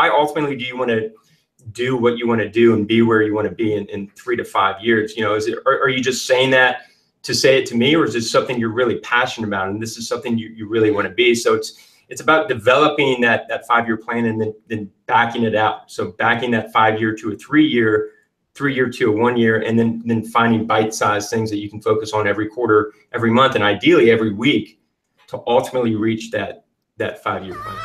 how ultimately do you want to do what you want to do and be where you want to be in 3 to 5 years? You know, are you just saying that to say it to me, or is this something you're really passionate about and this is something you really want to be? So it's about developing that 5-year plan and then backing it out. So backing that 5-year to a 3-year, 3-year to a 1-year, and then finding bite-sized things that you can focus on every quarter, every month, and ideally every week to ultimately reach that 5-year plan.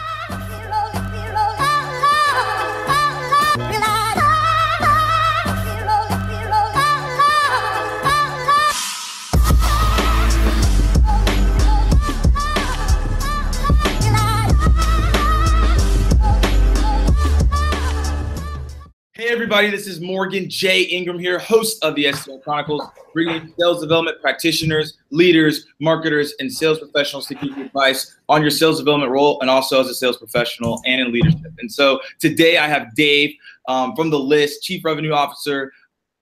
Hey everybody, this is Morgan J. Ingram here, host of the SDR Chronicles, bringing sales development practitioners, leaders, marketers, and sales professionals to give you advice on your sales development role and also as a sales professional and in leadership. And so today I have Dave from the list, Chief Revenue Officer,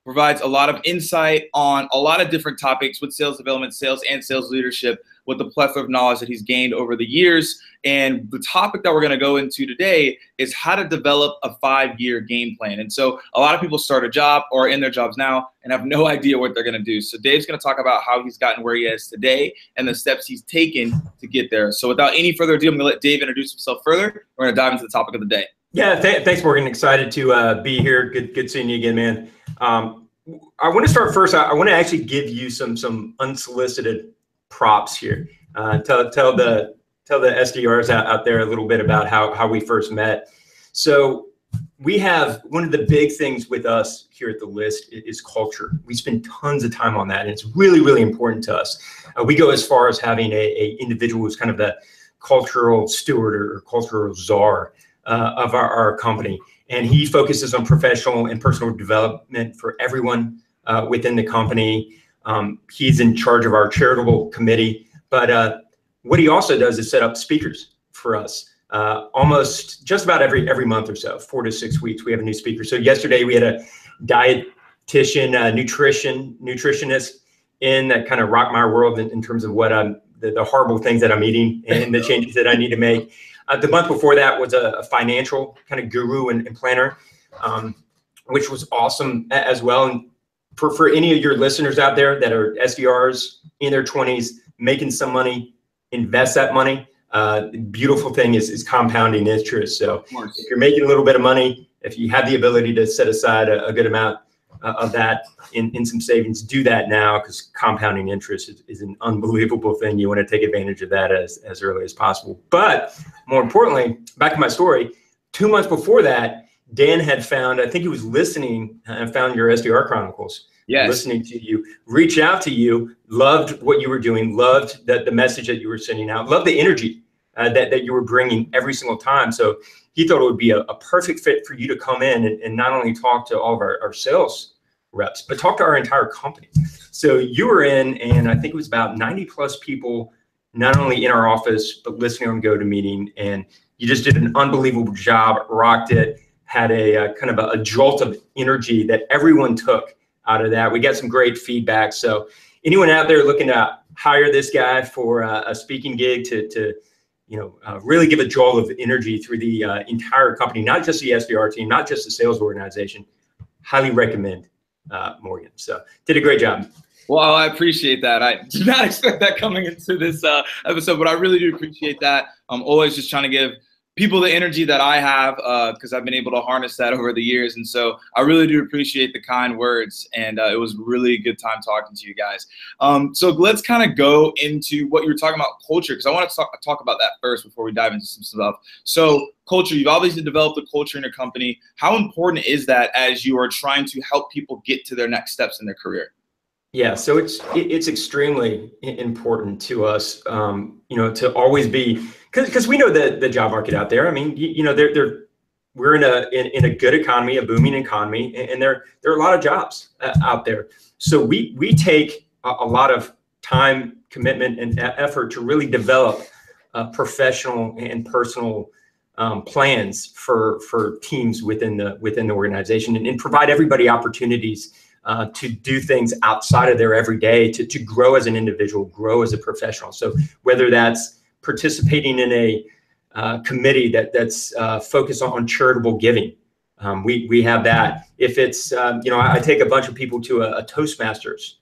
provides a lot of insight on a lot of different topics with sales development, sales, and sales leadership, with the plethora of knowledge that he's gained over the years. And the topic that we're going to go into today is how to develop a 5-year game plan. And so a lot of people start a job or are in their jobs now and have no idea what they're going to do. So Dave's going to talk about how he's gotten where he is today and the steps he's taken to get there. So without any further ado, I'm going to let Dave introduce himself further. We're going to dive into the topic of the day. Yeah, thanks, Morgan. Excited to be here. Good seeing you again, man. I want to start first. I want to actually give you some unsolicited props here. Tell the SDRs out there a little bit about how we first met. So we have one of the big things with us here at the list is culture. We spend tons of time on that, and it's really, really important to us. We go as far as having a individual who's kind of the cultural steward or cultural czar of our company. And he focuses on professional and personal development for everyone within the company. He's in charge of our charitable committee, but what he also does is set up speakers for us. Almost just about every month or so, 4 to 6 weeks, we have a new speaker. So yesterday we had a dietitian, nutritionist in that kind of rocked my world in terms of what the horrible things that I'm eating and the changes that I need to make. The month before that was a financial kind of guru and planner, which was awesome as well. And for any of your listeners out there that are SDRs in their 20s, making some money, invest that money. The beautiful thing is compounding interest. So if you're making a little bit of money, if you have the ability to set aside a good amount of that in some savings, do that now, because compounding interest is an unbelievable thing. You want to take advantage of that as early as possible. But more importantly, back to my story, 2 months before that, Dan had found, I think he was listening and found your SDR Chronicles. Yes. Listening to you, reach out to you, loved what you were doing, loved the message that you were sending out, loved the energy that you were bringing every single time. So he thought it would be a perfect fit for you to come in and not only talk to all of our sales reps, but talk to our entire company. So you were in, and I think it was about 90 plus people, not only in our office, but listening on GoToMeeting. And you just did an unbelievable job, rocked it, had a kind of a jolt of energy that everyone took out of that. We got some great feedback. So anyone out there looking to hire this guy for a speaking gig to really give a jolt of energy through the entire company, not just the SDR team, not just the sales organization, highly recommend Morgan. So did a great job. Well, I appreciate that. I did not expect that coming into this episode, but I really do appreciate that. I'm always just trying to give people the energy that I have, because I've been able to harness that over the years. And so I really do appreciate the kind words. And it was really a good time talking to you guys. So let's kind of go into what you were talking about, culture, because I want to talk about that first before we dive into some stuff. So culture, you've obviously developed a culture in your company. How important is that as you are trying to help people get to their next steps in their career? Yeah, so it's extremely important to us, to always be, because we know the job market out there. I mean, we're in a good economy, a booming economy, and there are a lot of jobs out there. So we take a lot of time, commitment, and effort to really develop professional and personal plans for teams within the organization, and provide everybody opportunities to do things outside of their everyday, to grow as an individual, grow as a professional. So whether that's participating in committee that's focused on charitable giving. We have that. If it's, I take a bunch of people to a Toastmasters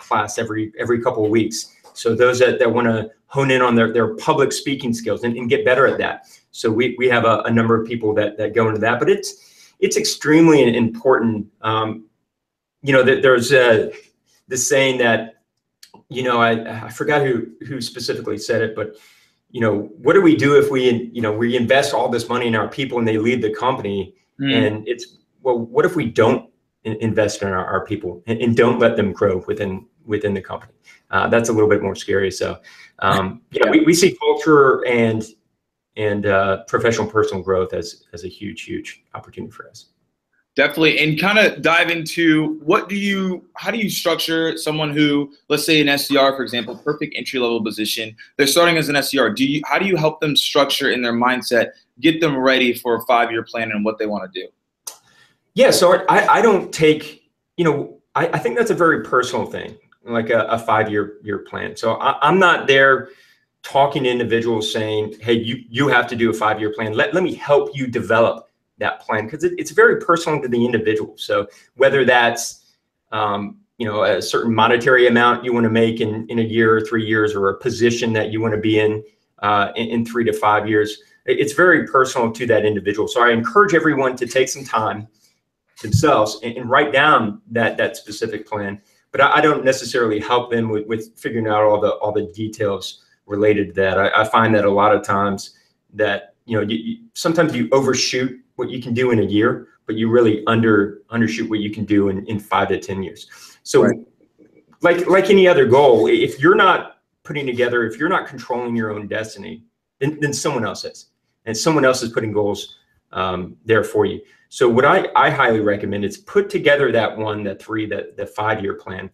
class every couple of weeks. So those that want to hone in on their public speaking skills and get better at that. So we have a number of people that go into that, but it's extremely important. There's this saying that, I forgot who specifically said it, but what do we do if we invest all this money in our people and they leave the company? And what if we don't invest in our people and don't let them grow within the company? That's a little bit more scary. So we see culture and professional personal growth as a huge opportunity for us. Definitely. And kind of dive into how do you structure someone who, let's say an SDR, for example, perfect entry-level position, they're starting as an SDR. How do you help them structure in their mindset, get them ready for a 5-year plan and what they want to do? Yeah. So I don't take, I think that's a very personal thing, like a 5-year plan. So I'm not there talking to individuals saying, hey, you have to do a 5-year plan. Let me help you develop that plan, because it's very personal to the individual. So whether that's a certain monetary amount you want to make in a year or 3 years, or a position that you want to be in 3 to 5 years, it's very personal to that individual. So I encourage everyone to take some time themselves and write down that specific plan. But I don't necessarily help them with figuring out all the details related to that. I find that a lot of times that sometimes you overshoot what you can do in a year, but you really undershoot what you can do in 5 to 10 years. So right. like any other goal, if you're not putting together, if you're not controlling your own destiny, then someone else is, and someone else is putting goals there for you. So what I highly recommend is put together that 5-year plan.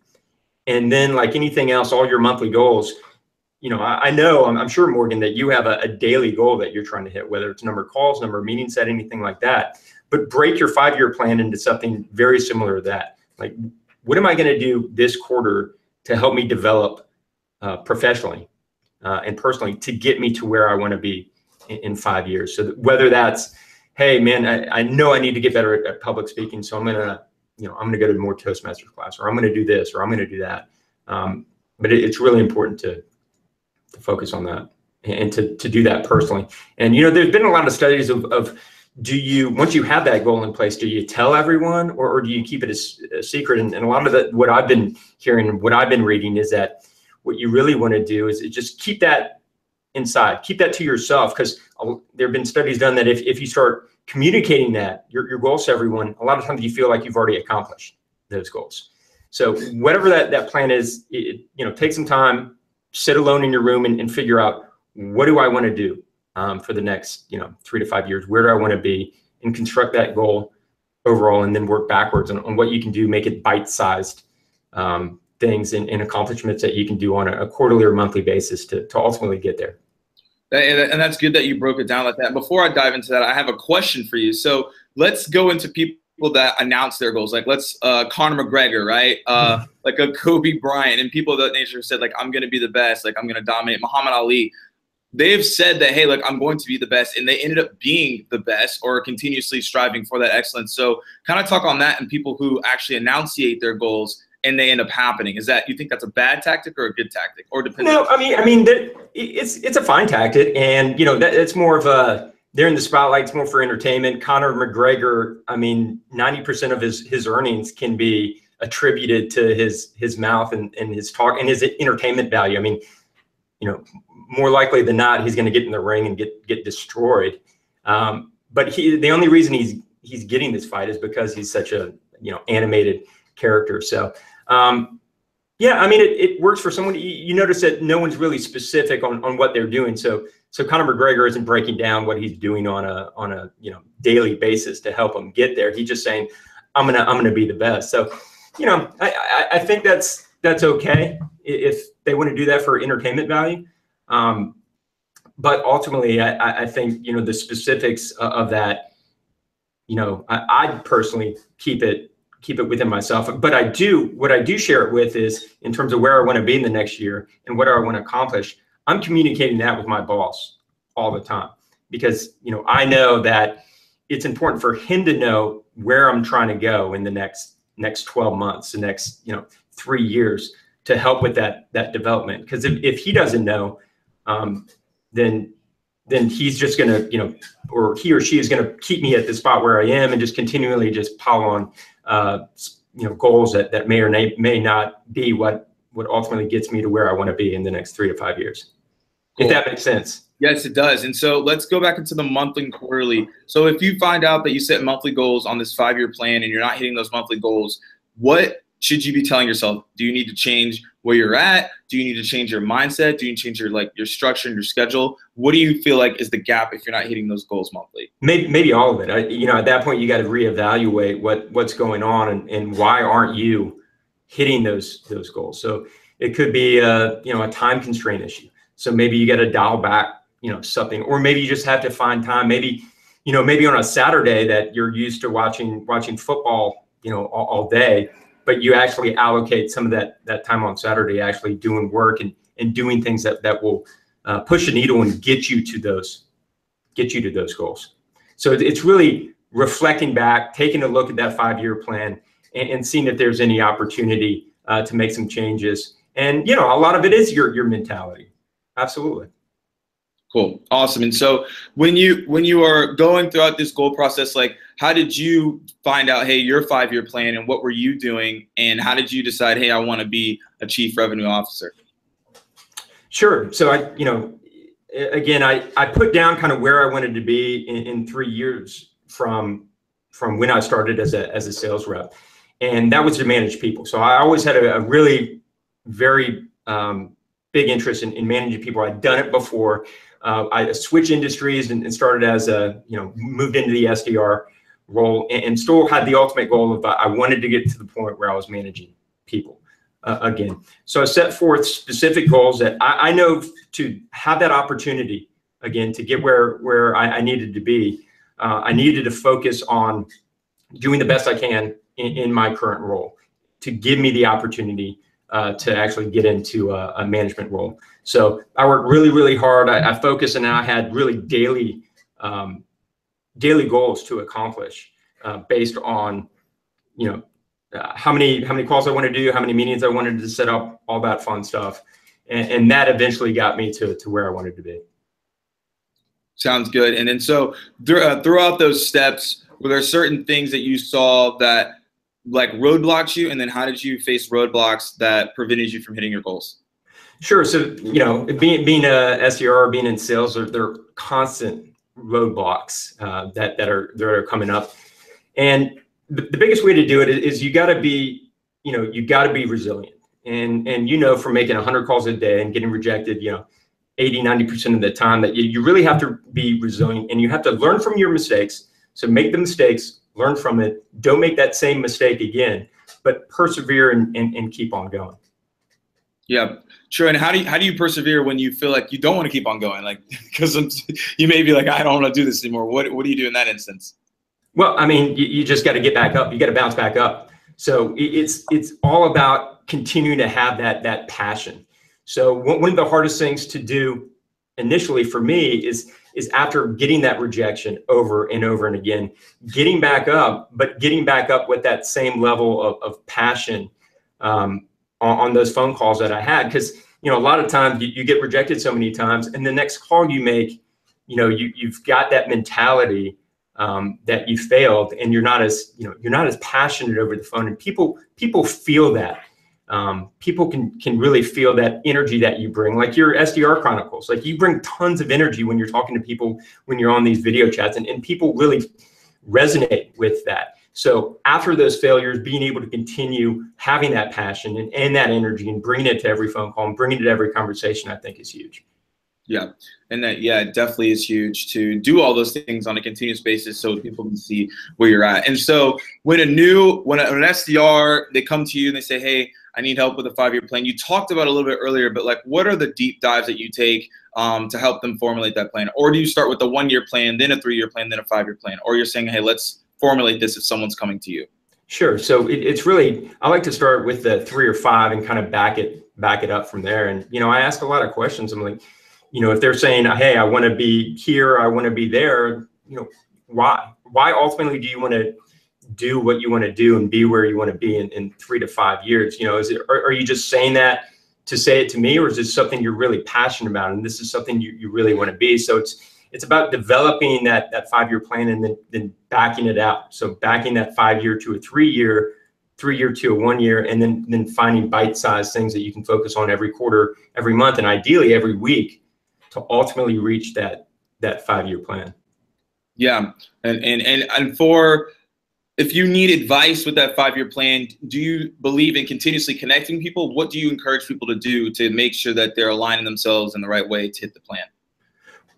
And then, like anything else, all your monthly goals, I'm sure, Morgan, that you have a daily goal that you're trying to hit, whether it's number of calls, number of meetings, set, anything like that. But break your 5-year plan into something very similar to that. Like, what am I going to do this quarter to help me develop professionally and personally to get me to where I want to be in 5 years? So whether that's, hey, man, I know I need to get better at public speaking, so I'm gonna go to more Toastmasters class, or I'm gonna do this, or I'm gonna do that. But it's really important to focus on that and to do that personally. And there's been a lot of studies of once you have that goal in place, do you tell everyone, or do you keep it a secret? And a lot of what I've been hearing and what I've been reading is that what you really want to do is just keep that inside, keep that to yourself, because there have been studies done that if you start communicating your goals to everyone, a lot of times you feel like you've already accomplished those goals. So whatever that plan is, take some time, sit alone in your room and figure out, what do I want to do for the next 3 to 5 years? Where do I want to be? And construct that goal overall, and then work backwards on what you can do. Make it bite-sized things and accomplishments that you can do on a quarterly or monthly basis to ultimately get there. And that's good that you broke it down like that. Before I dive into that, I have a question for you. So let's go into people that announce their goals. Like let's Conor McGregor, right? Like a Kobe Bryant, and people of that nature said, like, I'm going to be the best. Like, I'm going to dominate. Muhammad Ali. They've said that, hey, like, I'm going to be the best. And they ended up being the best, or continuously striving for that excellence. So kind of talk on that, and people who actually enunciate their goals and they end up happening. Is that, you think that's a bad tactic or a good tactic, or depends? No, I mean, it's a fine tactic, and it's more of they're in the spotlight. It's more for entertainment. Conor McGregor, I mean, 90% of his earnings can be attributed to his mouth and his talk and his entertainment value. I mean, more likely than not, he's going to get in the ring and get destroyed. But the only reason he's getting this fight is because he's such a animated character. So yeah, I mean, it works for someone. You notice that no one's really specific on what they're doing. So Conor McGregor isn't breaking down what he's doing on a daily basis to help him get there. He's just saying, I'm gonna be the best. So I think that's okay if they want to do that for entertainment value. But ultimately, I think the specifics of that, I personally keep it within myself. But what I do share it with is, in terms of where I want to be in the next year and what I want to accomplish, I'm communicating that with my boss all the time. because, I know that it's important for him to know where I'm trying to go in the next 12 months, the next, 3 years, to help with that development. Because if he doesn't know, then he's just going to, or he or she is going to keep me at the spot where I am and just continually just pile on, goals that may or may not be what ultimately gets me to where I want to be in the next 3 to 5 years. Cool. If that makes sense. Yes, it does. And so let's go back into the monthly and quarterly. So if you find out that you set monthly goals on this 5-year plan and you're not hitting those monthly goals, what should you be telling yourself? Do you need to change where you're at? Do you need to change your mindset? Do you need to change your structure and your schedule? What do you feel like is the gap if you're not hitting those goals monthly? Maybe all of it. At that point, you got to reevaluate what's going on and why aren't you hitting those goals. So it could be a time constraint issue. So maybe you got to dial back something, or maybe you just have to find time. Maybe on a Saturday that you're used to watching football all day, but you actually allocate some of that time on Saturday actually doing work and doing things that will push the needle and get you to those goals. So it's really reflecting back, taking a look at that 5-year plan and seeing if there's any opportunity to make some changes. And a lot of it is your mentality. Absolutely. Cool. Awesome. And so when you are going throughout this goal process, how did you find out, hey, your 5-year plan, and what were you doing? And how did you decide, hey, I want to be a chief revenue officer? Sure. So I put down kind of where I wanted to be in 3 years from when I started as a sales rep. And that was to manage people. So I always had a really very big interest in managing people. I'd done it before. I switched industries and started as moved into the SDR role and still had the ultimate goal of I wanted to get to the point where I was managing people again. So I set forth specific goals that I know to have that opportunity again, to get where I needed to be. I needed to focus on doing the best I can in my current role to give me the opportunity to actually get into a management role. So I worked really, really hard. I focused, and I had really daily goals to accomplish based on, how many calls I wanted to do, how many meetings I wanted to set up, all that fun stuff. And that eventually got me to where I wanted to be. Sounds good. And then so throughout those steps, were there certain things that you saw that roadblocks you? And then how did you face roadblocks that prevented you from hitting your goals? Sure. So, being a SDR, being in sales, there are constant roadblocks that are coming up. And the biggest way to do it is you got to be resilient. And from making 100 calls a day and getting rejected, 80-90% of the time, that you really have to be resilient, and you have to learn from your mistakes. So make the mistakes, learn from it. Don't make that same mistake again, but persevere and keep on going. Yeah, sure. And how do you persevere when you feel like you don't want to keep on going? Because you may be I don't want to do this anymore. What do you do in that instance? Well, you just got to get back up. You got to bounce back up. So it's all about continuing to have that passion. So one of the hardest things to do initially for me is after getting that rejection over and over and again, getting back up, but getting back up with that same level of passion on those phone calls that I had. Because, a lot of times you get rejected so many times, and the next call you make, you've got that mentality that you failed, and you're not as passionate over the phone. And people feel that. People can really feel that energy that you bring, like your SDR Chronicles. You bring tons of energy when you're talking to people, when you're on these video chats, and people really resonate with that. So after those failures, being able to continue having that passion and that energy and bringing it to every phone call and bringing it to every conversation, I think is huge. Yeah. And it definitely is huge to do all those things on a continuous basis so people can see where you're at. And so when an SDR, they come to you and they say, hey, I need help with a 5-year plan. You talked about it a little bit earlier, but what are the deep dives that you take to help them formulate that plan? Or do you start with a 1-year plan, then a 3-year plan, then a 5-year plan? Or you're saying, hey, let's formulate this if someone's coming to you? Sure. So it's really, I like to start with the 3 or 5 and kind of back it up from there. And, I ask a lot of questions. I'm like, if they're saying, hey, I want to be here, I want to be there, why ultimately do you want to do what you want to do and be where you want to be in 3 to 5 years? Are you just saying that to say it to me, or is this something you're really passionate about and this is something you really want to be? So it's about developing that 5-year plan and then backing it out. So backing that 5-year to a 3-year, 3-year to a 1-year, and then finding bite-sized things that you can focus on every quarter, every month, and ideally every week to ultimately reach that 5-year plan. Yeah. And for, if you need advice with that 5-year plan, do you believe in continuously connecting people? What do you encourage people to do to make sure that they're aligning themselves in the right way to hit the plan?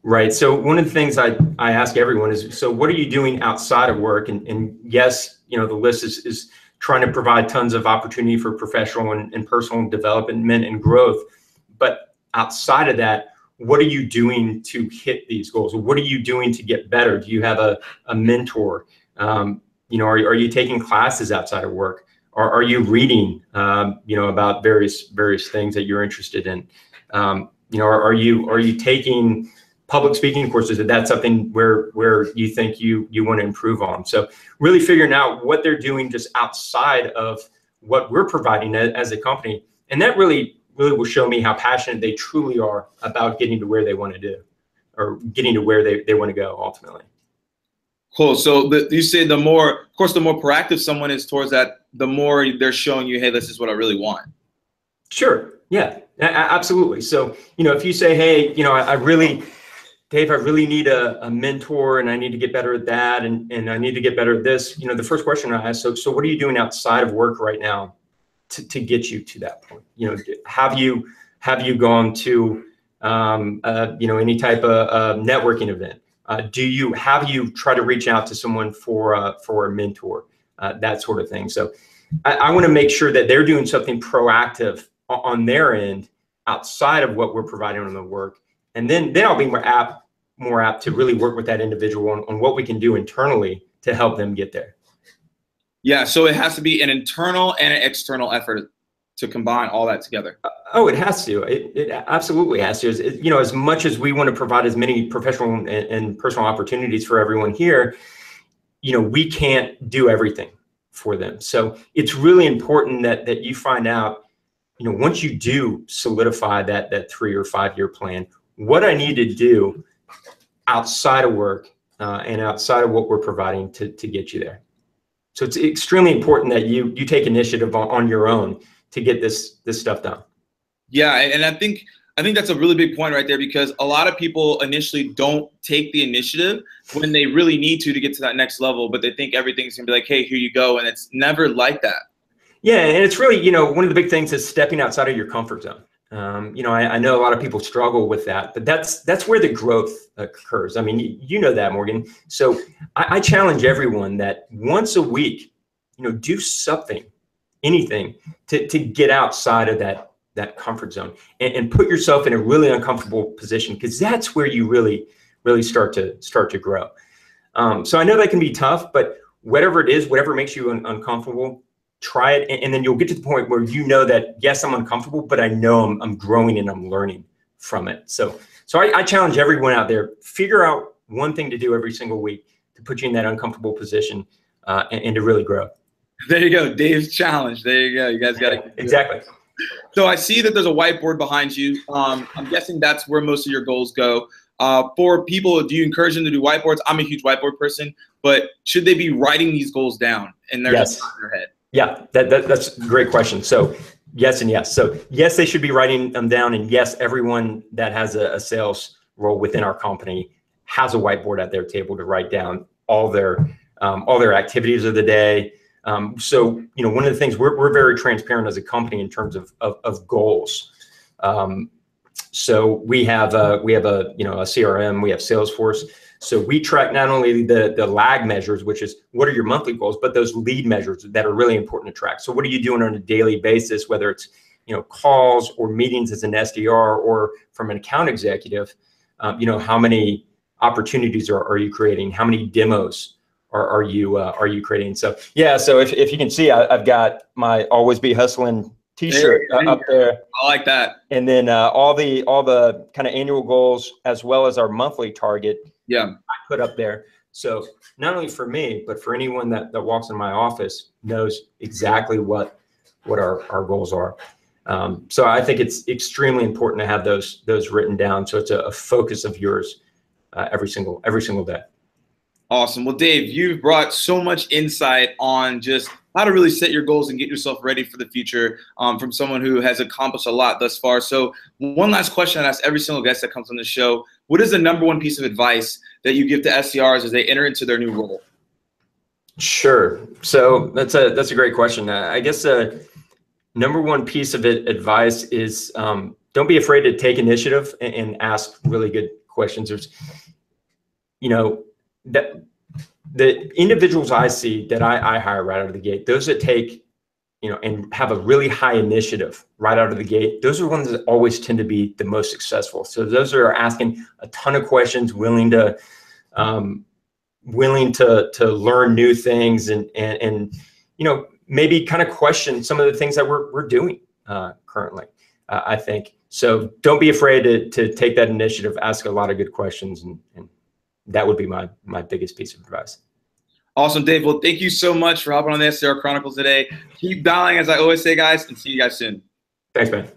Right. So one of the things I ask everyone is, so what are you doing outside of work? And yes, the list is trying to provide tons of opportunity for professional and personal development and growth. But outside of that, what are you doing to hit these goals? What are you doing to get better? Do you have a mentor? Are you taking classes outside of work? Are you reading, about various things that you're interested in? Are you taking public speaking courses? That's something where you think you want to improve on. So really figuring out what they're doing just outside of what we're providing as a company. And that really will show me how passionate they truly are about getting to where they want to do, or getting to where they want to go ultimately. Cool. So you say the more proactive someone is towards that, the more they're showing you, hey, this is what I really want. Sure. Yeah, absolutely. So, if you say, hey, Dave, I really need a mentor and I need to get better at that. And I need to get better at this. The first question I ask, so what are you doing outside of work right now to get you to that point? Have you gone to, any type of networking event? Have you tried to reach out to someone for a mentor, that sort of thing? So I want to make sure that they're doing something proactive on their end outside of what we're providing on the work. And then I'll be more apt to really work with that individual on what we can do internally to help them get there. Yeah, so it has to be an internal and an external effort to combine all that together. Oh, it has to. It absolutely has to. As much as we want to provide as many professional and personal opportunities for everyone here, we can't do everything for them. So it's really important that you find out, once you do solidify that 3 or 5-year plan, what I need to do outside of work and outside of what we're providing to get you there. So it's extremely important that you take initiative on your own to get this stuff done. Yeah, and I think that's a really big point right there, because a lot of people initially don't take the initiative when they really need to get to that next level, but they think everything's gonna be like, hey, here you go, and it's never like that. Yeah, and it's really, one of the big things is stepping outside of your comfort zone. I know a lot of people struggle with that, but that's where the growth occurs. I mean, you know that, Morgan. So I challenge everyone that once a week, do something, anything to get outside of that comfort zone and put yourself in a really uncomfortable position, because that's where you really start to grow. So I know that can be tough, but whatever it is, whatever makes you uncomfortable, try it, and then you'll get to the point where that, yes, I'm uncomfortable, but I know I'm growing and I'm learning from it. So I challenge everyone out there, figure out one thing to do every single week to put you in that uncomfortable position and to really grow. There you go, Dave's challenge. There you go. You guys got to exactly. So I see that there's a whiteboard behind you. I'm guessing that's where most of your goals go. For people, do you encourage them to do whiteboards? I'm a huge whiteboard person, but should they be writing these goals down and they're just in their head? Yeah, that's a great question. So yes and yes. So yes, they should be writing them down, and yes, everyone that has a sales role within our company has a whiteboard at their table to write down all their activities of the day. So one of the things we're very transparent as a company in terms of goals. So we have a CRM, we have Salesforce. So we track not only the lag measures, which is what are your monthly goals, but those lead measures that are really important to track. So what are you doing on a daily basis, whether it's calls or meetings as an SDR or from an account executive? How many opportunities are you creating? How many demos are you creating? So yeah, so if you can see, I've got my Always Be Hustling T-shirt up there. I like that. And then all the kind of annual goals as well as our monthly target. Yeah, I put up there. So not only for me, but for anyone that walks in my office knows exactly what our goals are. So I think it's extremely important to have those written down. So it's a focus of yours every single day. Awesome. Well, Dave, you've brought so much insight on just how to really set your goals and get yourself ready for the future from someone who has accomplished a lot thus far. So one last question I ask every single guest that comes on the show. What is the number one piece of advice that you give to SDRs as they enter into their new role? Sure. So that's a great question. I guess number one piece of advice is don't be afraid to take initiative and ask really good questions. There's, that the individuals I see that I hire right out of the gate, those that take, and have a really high initiative right out of the gate, those are ones that always tend to be the most successful. So those are asking a ton of questions, willing to learn new things and maybe kind of question some of the things that we're doing currently. I think so. Don't be afraid to take that initiative. Ask a lot of good questions, and that would be my biggest piece of advice. Awesome, Dave. Well, thank you so much for hopping on the SDR Chronicles today. Keep dialing, as I always say, guys, and see you guys soon. Thanks, man.